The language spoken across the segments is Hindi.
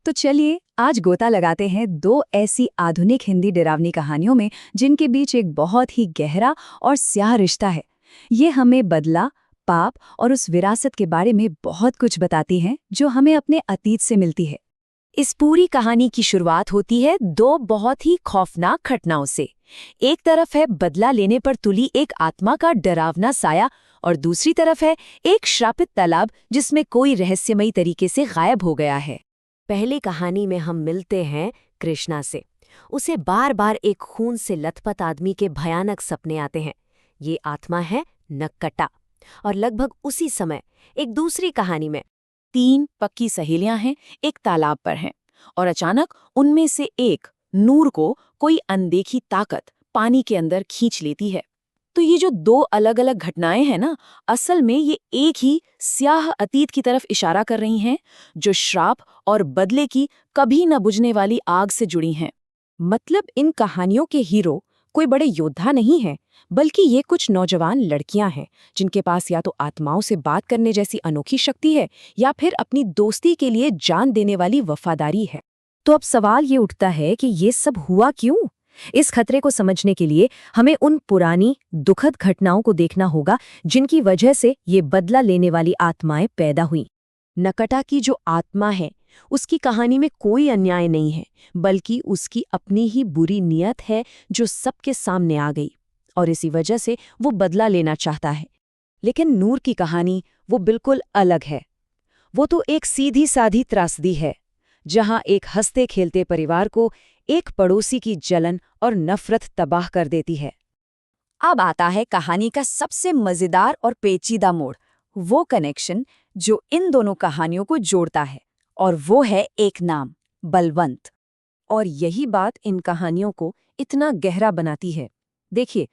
तो चलिए आज गोता लगाते हैं दो ऐसी आधुनिक हिंदी डरावनी कहानियों में जिनके बीच एक बहुत ही गहरा और स्याह रिश्ता है। ये हमें बदला, पाप और उस विरासत के बारे में बहुत कुछ बताती हैं जो हमें अपने अतीत से मिलती है। इस पूरी कहानी की शुरुआत होती है दो बहुत ही खौफनाक घटनाओं से। एक तरफ है बदला लेने पर तुली एक आत्मा का डरावना साया और दूसरी तरफ है एक श्रापित तालाब जिसमें कोई रहस्यमयी तरीके से गायब हो गया है। पहली कहानी में हम मिलते हैं कृष्णा से। उसे बार बार एक खून से लथपथ आदमी के भयानक सपने आते हैं। ये आत्मा है नक्कटा। और लगभग उसी समय एक दूसरी कहानी में 3 पक्की सहेलियां हैं, एक तालाब पर हैं और अचानक उनमें से एक नूर को कोई अनदेखी ताकत पानी के अंदर खींच लेती है। तो ये जो दो अलग अलग घटनाएं हैं ना, असल में ये एक ही स्याह अतीत की तरफ इशारा कर रही हैं जो श्राप और बदले की कभी न बुझने वाली आग से जुड़ी हैं। मतलब इन कहानियों के हीरो कोई बड़े योद्धा नहीं हैं, बल्कि ये कुछ नौजवान लड़कियां हैं जिनके पास या तो आत्माओं से बात करने जैसी अनोखी शक्ति है या फिर अपनी दोस्ती के लिए जान देने वाली वफादारी है। तो अब सवाल ये उठता है कि ये सब हुआ क्यों? इस खतरे को समझने के लिए हमें उन पुरानी दुखद घटनाओं को देखना होगा जिनकी वजह से ये बदला लेने वाली आत्माएं पैदा हुईं। नक्कटा की जो आत्मा है उसकी कहानी में कोई अन्याय नहीं है, बल्कि उसकी अपनी ही बुरी नीयत है जो सबके सामने आ गई और इसी वजह से वो बदला लेना चाहता है। लेकिन नूर की कहानी वो बिल्कुल अलग है। वो तो एक सीधी साधी त्रासदी है जहां एक हंसते खेलते परिवार को एक पड़ोसी की जलन और नफरत तबाह कर देती है। अब आता है कहानी का सबसे मजेदार और पेचीदा मोड़, वो कनेक्शन जो इन दोनों कहानियों को जोड़ता है, और वो है एक नाम, बलवंत। और यही बात इन कहानियों को इतना गहरा बनाती है। देखिए,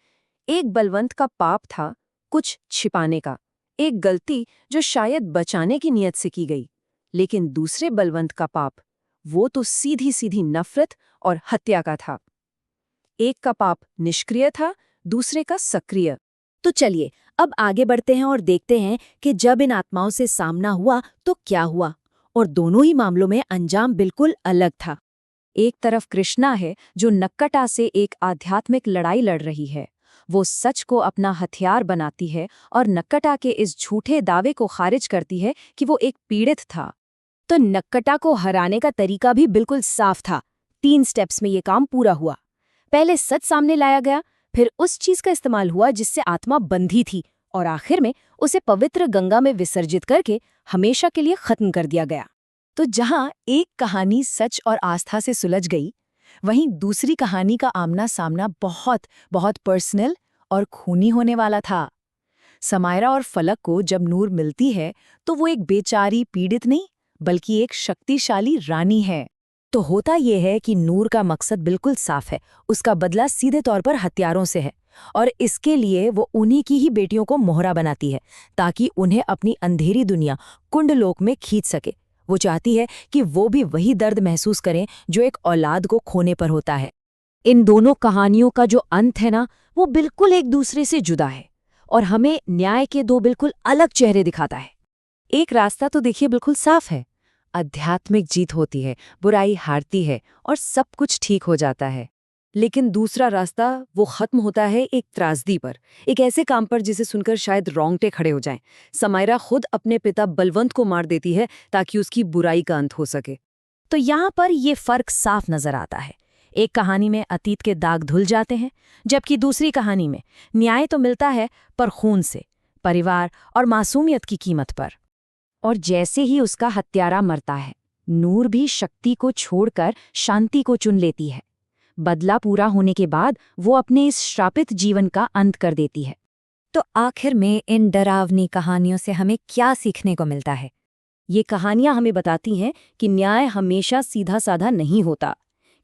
एक बलवंत का पाप था कुछ छिपाने का, एक गलती जो शायद बचाने की नीयत से की गई। लेकिन दूसरे बलवंत का पाप, वो तो सीधी सीधी नफरत और हत्या का था। एक का पाप निष्क्रिय था, दूसरे का सक्रिय। तो चलिए अब आगे बढ़ते हैं और देखते हैं कि जब इन आत्माओं से सामना हुआ तो क्या हुआ, और दोनों ही मामलों में अंजाम बिल्कुल अलग था। एक तरफ कृष्णा है जो नक्कटा से एक आध्यात्मिक लड़ाई लड़ रही है। वो सच को अपना हथियार बनाती है और नक्कटा के इस झूठे दावे को खारिज करती है कि वो एक पीड़ित था। तो नक्कटा को हराने का तरीका भी बिल्कुल साफ था। 3 स्टेप्स में ये काम पूरा हुआ। पहले सच सामने लाया गया, फिर उस चीज का इस्तेमाल हुआ जिससे आत्मा बंधी थी, और आखिर में उसे पवित्र गंगा में विसर्जित करके हमेशा के लिए खत्म कर दिया गया। तो जहां एक कहानी सच और आस्था से सुलझ गई, वहीं दूसरी कहानी का आमना सामना बहुत बहुत पर्सनल और खूनी होने वाला था। समायरा और फलक को जब नूर मिलती है तो वो एक बेचारी पीड़ित नहीं, बल्कि एक शक्तिशाली रानी है। तो होता यह है कि नूर का मकसद बिल्कुल साफ है, उसका बदला सीधे तौर पर हथियारों से है, और इसके लिए वो उन्हीं की ही बेटियों को मोहरा बनाती है ताकि उन्हें अपनी अंधेरी दुनिया कुंडलोक में खींच सके। वो चाहती है कि वो भी वही दर्द महसूस करें जो एक औलाद को खोने पर होता है। इन दोनों कहानियों का जो अंत है ना, वो बिल्कुल एक दूसरे से जुदा है और हमें न्याय के 2 बिल्कुल अलग चेहरे दिखाता है। एक रास्ता तो देखिए बिल्कुल साफ है, आध्यात्मिक जीत होती है, बुराई हारती है और सब कुछ ठीक हो जाता है। लेकिन दूसरा रास्ता वो खत्म होता है एक त्रासदी पर, एक ऐसे काम पर जिसे सुनकर शायद रोंगटे खड़े हो जाएं। समायरा खुद अपने पिता बलवंत को मार देती है ताकि उसकी बुराई का अंत हो सके। तो यहाँ पर ये फर्क साफ नजर आता है। एक कहानी में अतीत के दाग धुल जाते हैं, जबकि दूसरी कहानी में न्याय तो मिलता है पर खून से, परिवार और मासूमियत की कीमत पर। और जैसे ही उसका हत्यारा मरता है, नूर भी शक्ति को छोड़कर शांति को चुन लेती है। बदला पूरा होने के बाद वो अपने इस श्रापित जीवन का अंत कर देती है। तो आखिर में इन डरावनी कहानियों से हमें क्या सीखने को मिलता है? ये कहानियां हमें बताती हैं कि न्याय हमेशा सीधा साधा नहीं होता,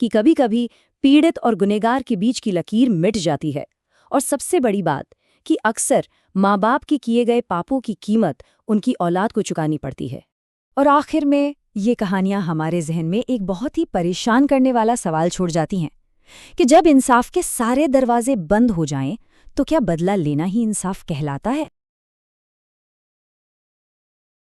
कि कभी-कभी पीड़ित और गुनहगार के बीच की लकीर मिट जाती है। और सबसे बड़ी बात कि अक्सर माँ बाप के किए गए पापों की कीमत उनकी औलाद को चुकानी पड़ती है। और आखिर में ये कहानियां हमारे जहन में एक बहुत ही परेशान करने वाला सवाल छोड़ जाती हैं कि जब इंसाफ के सारे दरवाजे बंद हो जाएं, तो क्या बदला लेना ही इंसाफ कहलाता है?